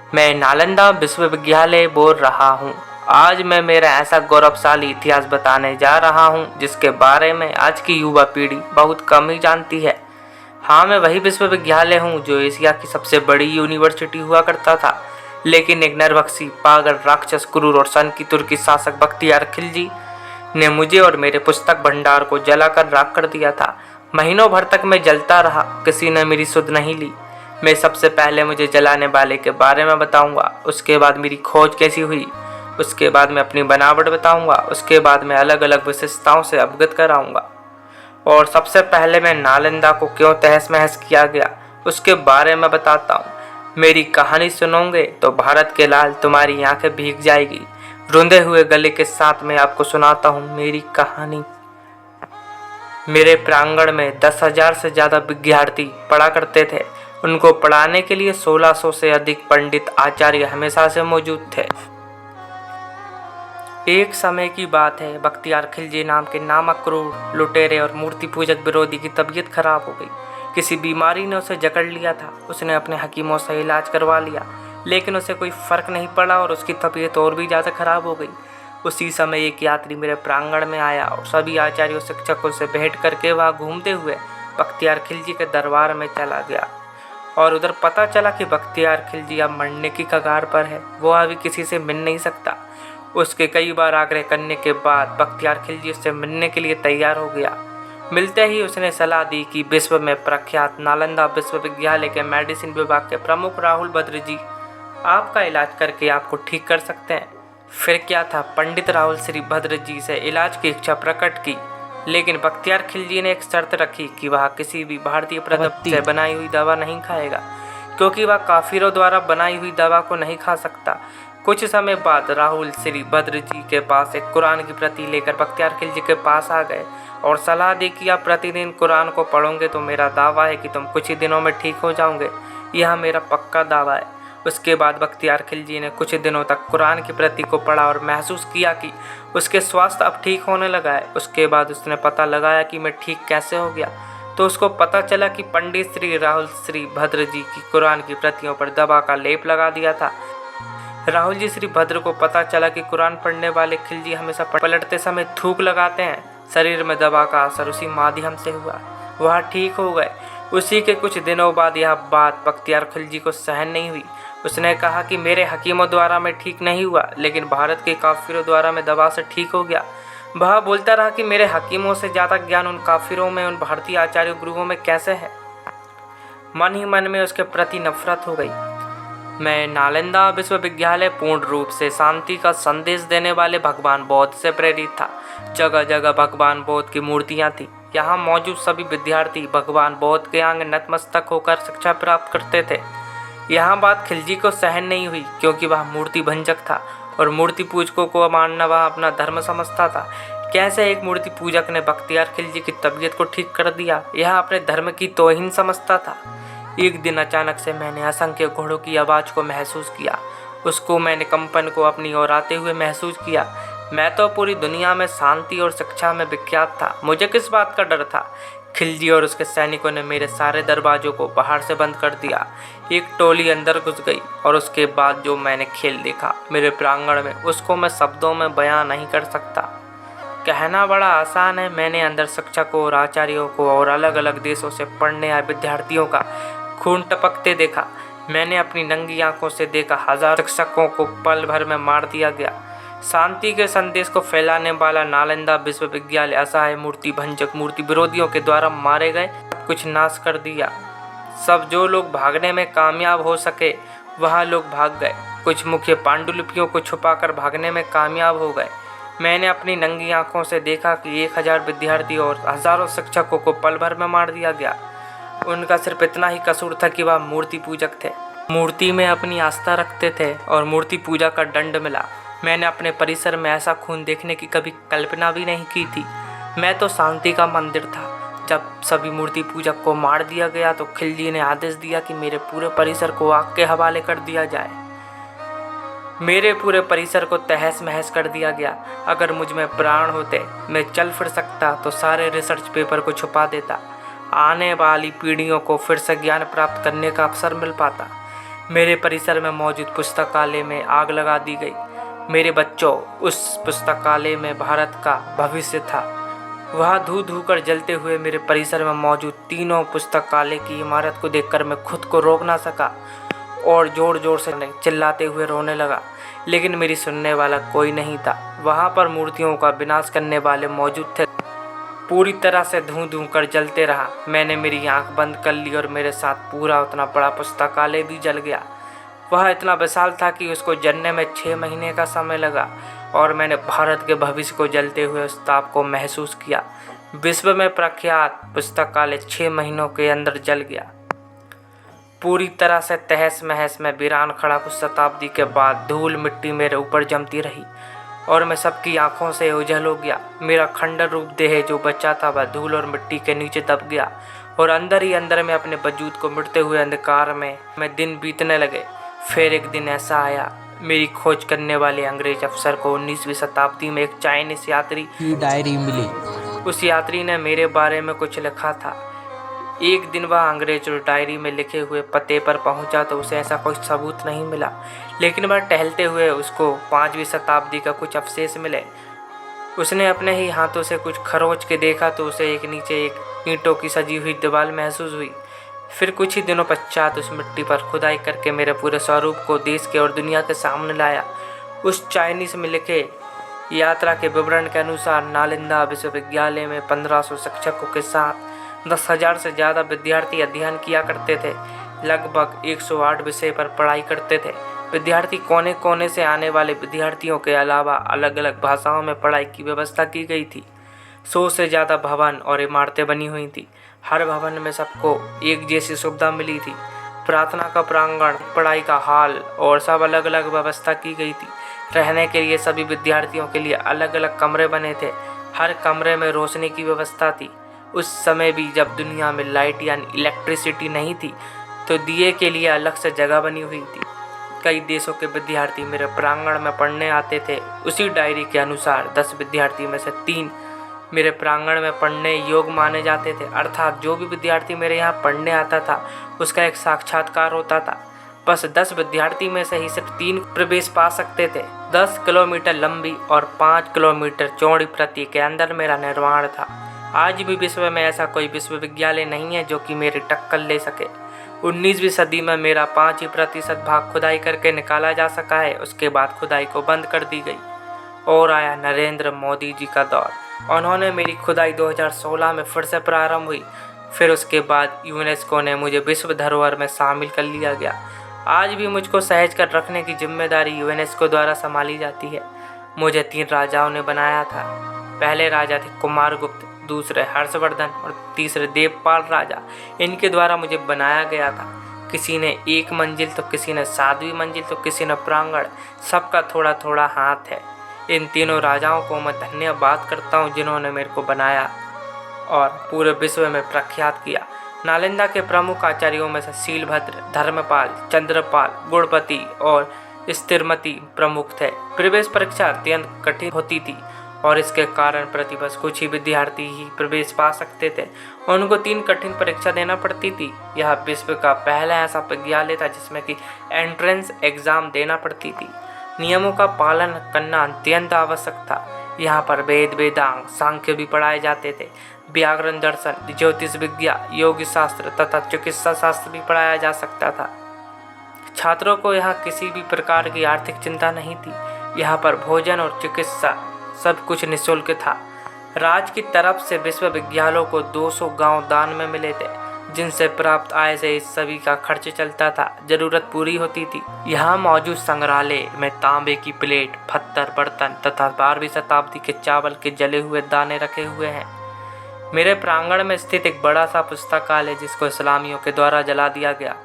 मैं नालंदा विश्वविद्यालय बोल रहा हूँ। आज मैं मेरा ऐसा गौरवशाली इतिहास बताने जा रहा हूँ जिसके बारे में आज की युवा पीढ़ी बहुत कम ही जानती है। हाँ, मैं वही विश्वविद्यालय हूँ जो एशिया की सबसे बड़ी यूनिवर्सिटी हुआ करता था, लेकिन एक नरभक्षी, पागल, राक्षस, क्रूर और सन की तुर्की शासक बख्तियार खिलजी ने मुझे और मेरे पुस्तक भंडार को जलाकर राख कर दिया था। महीनों भर तक मैं जलता रहा, किसी ने मेरी सुध नहीं ली। मैं सबसे पहले मुझे जलाने वाले के बारे में बताऊंगा, उसके बाद मेरी खोज कैसी हुई, उसके बाद मैं अपनी बनावट बताऊंगा, उसके बाद मैं अलग अलग विशेषताओं से अवगत कराऊंगा, और सबसे पहले मैं नालंदा को क्यों तहस महस किया गया उसके बारे में बताता हूँ। मेरी कहानी सुनोगे तो भारत के लाल तुम्हारी आंखें भीग जाएगी। रुंधे हुए गले के साथ मैं आपको सुनाता हूँ मेरी कहानी। मेरे प्रांगण में 10,000 से ज़्यादा विद्यार्थी पढ़ा करते थे। उनको पढ़ाने के लिए 1600 से अधिक पंडित आचार्य हमेशा से मौजूद थे। एक समय की बात है, बख्तियार खिलजी नाम के नामक क्रूर, लुटेरे और मूर्ति पूजक विरोधी की तबीयत खराब हो गई। किसी बीमारी ने उसे जकड़ लिया था। उसने अपने हकीमों से इलाज करवा लिया, लेकिन उसे कोई फर्क नहीं पड़ा और उसकी तबीयत और भी ज़्यादा खराब हो गई। उसी समय एक यात्री मेरे प्रांगण में आया और सभी आचार्यों शिक्षकों से भेंट करके वहाँ घूमते हुए बख्तियार खिलजी के दरबार में चला गया। और उधर पता चला कि बख्तियार खिलजी अब मरने की कगार पर है। वो अभी किसी से मिल नहीं सकता। उसके कई बार आग्रह करने के बाद बख्तियार खिलजी उससे मिलने के लिए तैयार हो गया। मिलते ही उसने सलाह दी कि विश्व में प्रख्यात नालंदा विश्वविद्यालय के मेडिसिन विभाग के प्रमुख राहुल भद्र जी आपका इलाज करके आपको ठीक कर सकते हैं। फिर क्या था, पंडित राहुल श्री भद्र जी से इलाज की इच्छा प्रकट की, लेकिन बख्तियार खिलजी ने एक शर्त रखी कि वह किसी भी भारतीय प्रदत्त से बनाई हुई दवा नहीं खाएगा, क्योंकि वह काफिरों द्वारा बनाई हुई दवा को नहीं खा सकता। कुछ समय बाद राहुल श्री भद्र जी के पास एक कुरान की प्रति लेकर बख्तियार खिलजी के पास आ गए और सलाह दी कि आप प्रतिदिन कुरान को पढ़ोगे तो मेरा दावा है कि तुम कुछ ही दिनों में ठीक हो जाओगे। यह मेरा पक्का दावा है। उसके बाद बख्तियार खिलजी ने कुछ दिनों तक कुरान की प्रति को पढ़ा और महसूस किया कि उसके स्वास्थ्य अब ठीक होने लगा है। उसके बाद उसने पता लगाया कि मैं ठीक कैसे हो गया, तो उसको पता चला कि पंडित श्री राहुल श्री भद्र जी की कुरान की प्रतियों पर दवा का लेप लगा दिया था। राहुल जी श्री भद्र को पता चला कि कुरान पढ़ने वाले खिलजी हमेशा पलटते समय थूक लगाते हैं। शरीर में दवा का असर उसी माध्यम से हुआ, वह ठीक हो गए। उसी के कुछ दिनों बाद यह बात बख्तियार खिलजी को सहन नहीं हुई। उसने कहा कि मेरे हकीमों द्वारा मैं ठीक नहीं हुआ, लेकिन भारत के काफिरों द्वारा मैं दवा से ठीक हो गया। वह बोलता रहा कि मेरे हकीमों से ज़्यादा ज्ञान उन काफिरों में, उन भारतीय आचार्य गुरुओं में कैसे है। मन ही मन में उसके प्रति नफरत हो गई। मैं नालंदा विश्वविद्यालय पूर्ण रूप से शांति का संदेश देने वाले भगवान बौद्ध से प्रेरित था। जगह जगह भगवान बौद्ध की मूर्तियां थीं। यहाँ मौजूद सभी विद्यार्थी भगवान बौद्ध के आगे नतमस्तक होकर शिक्षा प्राप्त करते थे। यहाँ बात खिलजी को सहन नहीं हुई, क्योंकि वह मूर्ति भंजक था और मूर्ति पूजकों को मानना वह अपना धर्म समझता था। कैसे एक मूर्ति पूजक ने बख्तियार खिलजी की तबीयत को ठीक कर दिया, यह अपने धर्म की तौहीन समझता था। एक दिन अचानक से मैंने असंख्य घोड़ों की आवाज़ को महसूस किया। उसको मैंने कंपन को अपनी ओर आते हुए महसूस किया। मैं तो पूरी दुनिया में शांति और शिक्षा में विख्यात था, मुझे किस बात का डर था। खिलजी और उसके सैनिकों ने मेरे सारे दरवाजों को बाहर से बंद कर दिया। एक टोली अंदर घुस गई और उसके बाद जो मैंने खेल देखा मेरे प्रांगण में, उसको मैं शब्दों में बयां नहीं कर सकता। कहना बड़ा आसान है। मैंने अंदर शिक्षकों और आचार्यों को और अलग अलग देशों से पढ़ने आए विद्यार्थियों का खून टपकते देखा। मैंने अपनी नंगी आंखों से देखा हजारों शिक्षकों को पल भर में मार दिया गया। शांति के संदेश को फैलाने वाला नालंदा विश्वविद्यालय असहाय मूर्ति भंजक, मूर्ति विरोधियों के द्वारा मारे गए, कुछ नाश कर दिया। सब जो लोग भागने में कामयाब हो सके वह लोग भाग गए। कुछ मुख्य पांडुलिपियों को छुपाकर भागने में कामयाब हो गए। मैंने अपनी नंगी आंखों से देखा कि 1000 विद्यार्थी और हजारों शिक्षकों को पल भर में मार दिया गया। उनका सिर्फ इतना ही कसूर था कि वह मूर्ति पूजक थे, मूर्ति में अपनी आस्था रखते थे और मूर्ति पूजा का दंड मिला। मैंने अपने परिसर में ऐसा खून देखने की कभी कल्पना भी नहीं की थी। मैं तो शांति का मंदिर था। जब सभी मूर्ति पूजक को मार दिया गया तो खिलजी ने आदेश दिया कि मेरे पूरे परिसर को आग के हवाले कर दिया जाए। मेरे पूरे परिसर को तहस महस कर दिया गया। अगर मुझ में प्राण होते, मैं चल फिर सकता तो सारे रिसर्च पेपर को छुपा देता। आने वाली पीढ़ियों को फिर से ज्ञान प्राप्त करने का अवसर मिल पाता। मेरे परिसर में मौजूद पुस्तकालय में आग लगा दी गई। मेरे बच्चों, उस पुस्तकालय में भारत का भविष्य था। वहाँ धू धू कर जलते हुए मेरे परिसर में मौजूद तीनों पुस्तकालय की इमारत को देखकर मैं खुद को रोक ना सका और जोर जोर से चिल्लाते हुए रोने लगा, लेकिन मेरी सुनने वाला कोई नहीं था। वहाँ पर मूर्तियों का विनाश करने वाले मौजूद थे। पूरी तरह से धूं धूं कर जलते रहा। मैंने मेरी आंख बंद कर ली और मेरे साथ पूरा उतना बड़ा पुस्तकालय भी जल गया। वह इतना विशाल था कि उसको जलने में 6 महीने का समय लगा और मैंने भारत के भविष्य को जलते हुए उस ताप को महसूस किया। विश्व में प्रख्यात पुस्तकालय 6 महीनों के अंदर जल गया। पूरी तरह से तहस महस में वीरान खड़ा कुछ शताब्दी के बाद धूल मिट्टी मेरे ऊपर जमती रही और मैं सबकी आंखों से ओझल हो गया। मेरा खंडर रूप देह जो बचा था वह धूल और मिट्टी के नीचे दब गया और अंदर ही अंदर में अपने वजूद को मिटते हुए अंधकार में दिन बीतने लगे। फिर एक दिन ऐसा आया, मेरी खोज करने वाले अंग्रेज अफसर को 19वीं शताब्दी में एक चाइनीस यात्री की डायरी मिली। उस यात्री ने मेरे बारे में कुछ लिखा था। एक दिन वह अंग्रेज डायरी में लिखे हुए पते पर पहुंचा तो उसे ऐसा कोई सबूत नहीं मिला, लेकिन वह टहलते हुए उसको 5वीं शताब्दी का कुछ अवशेष मिले। उसने अपने ही हाथों से कुछ खरोच के देखा तो उसे एक नीचे एक ईंटों की सजी हुई दीवार महसूस हुई। फिर कुछ ही दिनों पश्चात उस मिट्टी पर खुदाई करके मेरे पूरे स्वरूप को देश के और दुनिया के सामने लाया। उस चाइनीस में लिखे यात्रा के विवरण के अनुसार नालंदा विश्वविद्यालय में 1500 शिक्षकों के साथ 10,000 से ज़्यादा विद्यार्थी अध्ययन किया करते थे। लगभग 108 विषय पर पढ़ाई करते थे। विद्यार्थी कोने कोने से आने वाले विद्यार्थियों के अलावा अलग अलग भाषाओं में पढ़ाई की व्यवस्था की गई थी। 100 से ज़्यादा भवन और इमारतें बनी हुई थी। हर भवन में सबको एक जैसी सुविधा मिली थी। प्रार्थना का प्रांगण, पढ़ाई का हॉल और सब अलग अलग व्यवस्था की गई थी। रहने के लिए सभी विद्यार्थियों के लिए अलग अलग कमरे बने थे। हर कमरे में रोशनी की व्यवस्था थी। उस समय भी जब दुनिया में लाइट यानी इलेक्ट्रिसिटी नहीं थी तो दिए के लिए अलग से जगह बनी हुई थी। कई देशों के विद्यार्थी मेरे प्रांगण में पढ़ने आते थे। उसी डायरी के अनुसार 10 विद्यार्थी में से 3 मेरे प्रांगण में पढ़ने योग्य माने जाते थे, अर्थात जो भी विद्यार्थी मेरे यहाँ पढ़ने आता था उसका एक साक्षात्कार होता था। बस 10 विद्यार्थी में से ही सिर्फ 3 प्रवेश पा सकते थे। 10 किलोमीटर लंबी और 5 किलोमीटर चौड़ी पृथ्वी के अंदर मेरा निर्माण था। आज भी विश्व में ऐसा कोई विश्वविद्यालय नहीं है जो कि मेरी टक्कर ले सके। 19वीं सदी में मेरा 5% भाग खुदाई करके निकाला जा सका है। उसके बाद खुदाई को बंद कर दी गई और आया नरेंद्र मोदी जी का दौर। उन्होंने मेरी खुदाई 2016 में फिर से प्रारंभ हुई। फिर उसके बाद यूनेस्को ने मुझे विश्व धरोहर में शामिल कर लिया गया। आज भी मुझको सहेज कर रखने की जिम्मेदारी यूनेस्को द्वारा संभाली जाती है। मुझे 3 राजाओं ने बनाया था। पहले राजा थे कुमारगुप्त, दूसरे हर्षवर्धन और तीसरे देवपाल राजा। इनके द्वारा मुझे बनाया गया था। किसी ने 1 मंजिल तो किसी ने 7वीं मंजिल तो किसी ने प्रांगण, सबका थोड़ा थोड़ा हाथ है। इन तीनों राजाओं को मैं धन्यवाद करता हूँ जिन्होंने मेरे को बनाया और पूरे विश्व में प्रख्यात किया। नालंदा के प्रमुख आचार्यों में से शीलभद्र, धर्मपाल, चंद्रपाल, गुणपति और स्थिरमती प्रमुख थे। प्रवेश परीक्षा अत्यंत कठिन होती थी और इसके कारण प्रतिवर्ष कुछ ही विद्यार्थी ही प्रवेश पा सकते थे। उनको 3 कठिन परीक्षा देना पड़ती थी। यह विश्व का पहला ऐसा विद्यालय था जिसमें कि एंट्रेंस एग्जाम देना पड़ती थी। नियमों का पालन करना अत्यंत आवश्यक था। यहाँ पर वेद, वेदांग, सांख्य भी पढ़ाए जाते थे। व्याकरण, दर्शन, ज्योतिष विद्या, योग शास्त्र तथा चिकित्सा शास्त्र भी पढ़ाया जा सकता था। छात्रों को यहाँ किसी भी प्रकार की आर्थिक चिंता नहीं थी। यहाँ पर भोजन और चिकित्सा सब कुछ निःशुल्क था। राज्य की तरफ से विश्वविद्यालयों को 200 गांव दान में मिले थे, जिनसे प्राप्त आय से इस सभी का खर्च चलता था। जरूरत पूरी होती थी। यहाँ मौजूद संग्रहालय में तांबे की प्लेट, पत्थर, बर्तन तथा 12वीं शताब्दी के चावल के जले हुए दाने रखे हुए हैं। मेरे प्रांगण में स्थित एक बड़ा सा पुस्तकालय जिसको इस्लामियों के द्वारा जला दिया गया,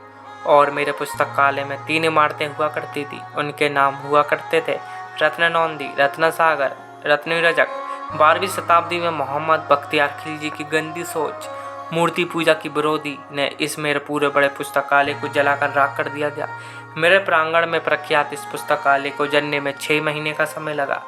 और मेरे पुस्तकालय में 3 इमारतें हुआ करती थी। उनके नाम हुआ करते थे रत्ननौंदी, रत्नसागर, रत्नरजक। 12वीं शताब्दी में मोहम्मद बख्तियार खिलजी की गंदी सोच, मूर्ति पूजा की विरोधी ने इस मेरे पूरे बड़े पुस्तकालय को जलाकर राख कर दिया गया। मेरे प्रांगण में प्रख्यात इस पुस्तकालय को जलने में 6 महीने का समय लगा।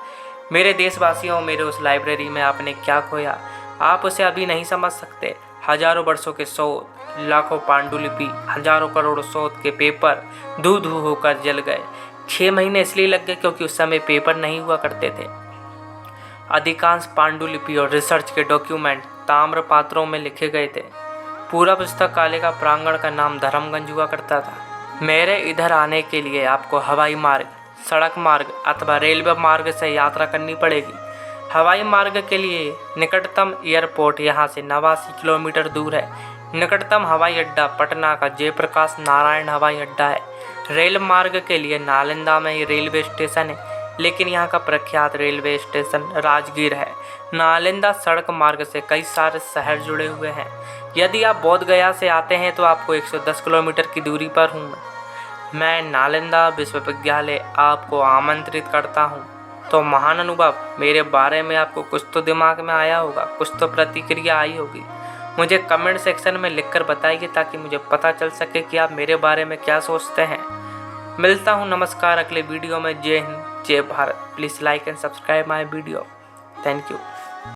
मेरे देशवासियों, मेरे उस लाइब्रेरी में आपने क्या खोया, आप उसे अभी नहीं समझ सकते। हजारों वर्षों के शोध, लाखों पांडुलिपि, हजारों करोड़ शोध के पेपर धू धू होकर जल गए। 6 महीने इसलिए लग गए क्योंकि उस समय पेपर नहीं हुआ करते थे। अधिकांश पांडुलिपि और रिसर्च के डॉक्यूमेंट ताम्र पात्रों में लिखे गए थे। पूरा पुस्तकालय का प्रांगण का नाम धर्मगंज हुआ करता था। मेरे इधर आने के लिए आपको हवाई मार्ग, सड़क मार्ग अथवा रेलवे मार्ग से यात्रा करनी पड़ेगी। हवाई मार्ग के लिए निकटतम एयरपोर्ट यहाँ से 89 किलोमीटर दूर है। निकटतम हवाई अड्डा पटना का जयप्रकाश नारायण हवाई अड्डा है। रेल मार्ग के लिए नालंदा में ही रेलवे स्टेशन है, लेकिन यहाँ का प्रख्यात रेलवे स्टेशन राजगीर है। नालंदा सड़क मार्ग से कई सारे शहर जुड़े हुए हैं। यदि आप बोध गया से आते हैं तो आपको 110 किलोमीटर की दूरी पर हूँ मैं। नालंदा विश्वविद्यालय आपको आमंत्रित करता हूँ। तो महान अनुभव, मेरे बारे में आपको कुछ तो दिमाग में आया होगा, कुछ तो प्रतिक्रिया आई होगी। मुझे कमेंट सेक्शन में लिखकर बताइए ताकि मुझे पता चल सके कि आप मेरे बारे में क्या सोचते हैं। मिलता हूँ, नमस्कार अगले वीडियो में। जय हिंद, जय Bharat. Please like and subscribe my video. Thank you.